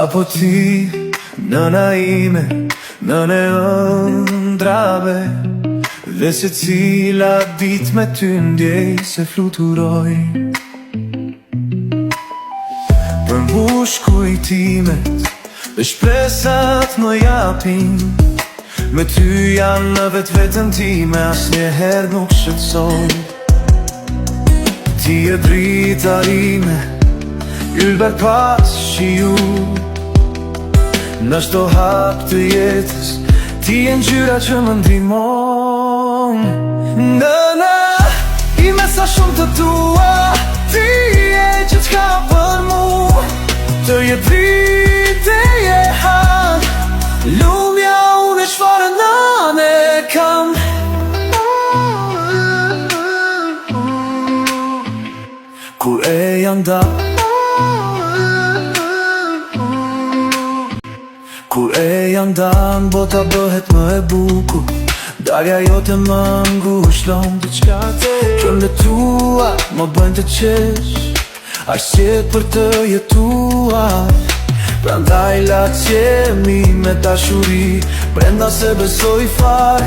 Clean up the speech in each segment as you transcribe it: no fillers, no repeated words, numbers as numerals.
Apo ti, nëna ime, nëne ëndrave, dhe se cila dit me ty ndjej se fluturoj. Përmbush kujtimet dhe shpresat më japin, me ty janë në vetën time, asnjëherë nuk shqetësoj. Ti e drita ime, ylber pas shiu, në shto hap të jetës, ti e ngjyra që më ndihmon. Nëna ime sa shumë të tua, ti e gjithçka për mu, të jep dritë e han, lumja unë çfarë nane kam. Kur e janë da, kur e janë dan, bota bëhet më e bukur, darja jote më ngushton diçka te. Këngët tua më bëjnë të qesh, arsjet për të jetuar. Prandaj la qemi me dashuri, brenda se besoj far.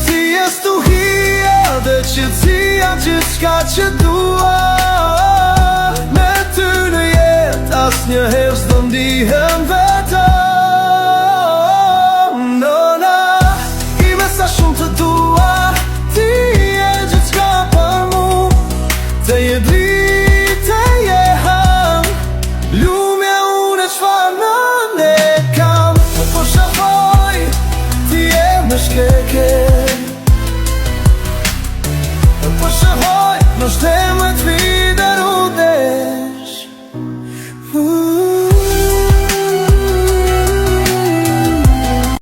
Ti je stuhia dhe qetësia, gjithçka që dua. Me ty në jetë asnjëherë s'do ndihem vetë.